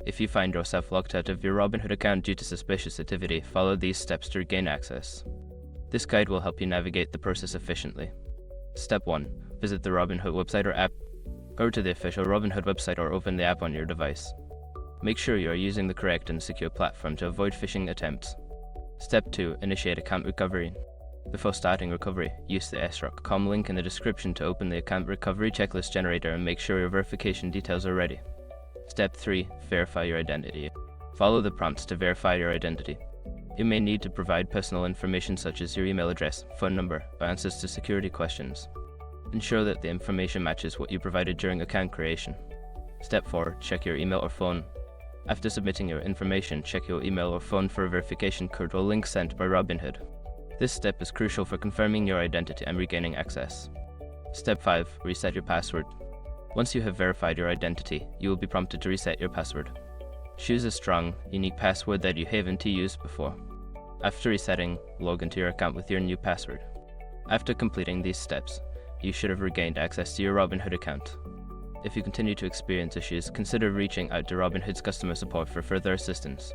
If you find yourself locked out of your Robinhood account due to suspicious activity, follow these steps to regain access. This guide will help you navigate the process efficiently. Step 1. Visit the Robinhood website or app. Go to the official Robinhood website or open the app on your device. Make sure you are using the correct and secure platform to avoid phishing attempts. Step 2. Initiate account recovery. Before starting recovery, use the sroc.com link in the description to open the account recovery checklist generator and make sure your verification details are ready. Step 3. Verify your identity. Follow the prompts to verify your identity. You may need to provide personal information such as your email address, phone number, or answers to security questions. Ensure that the information matches what you provided during account creation. Step 4. Check your email or phone. After submitting your information, check your email or phone for a verification code or link sent by Robinhood. This step is crucial for confirming your identity and regaining access. Step 5. Reset your password. Once you have verified your identity, you will be prompted to reset your password. Choose a strong, unique password that you haven't used before. After resetting, log into your account with your new password. After completing these steps, you should have regained access to your Robinhood account. If you continue to experience issues, consider reaching out to Robinhood's customer support for further assistance.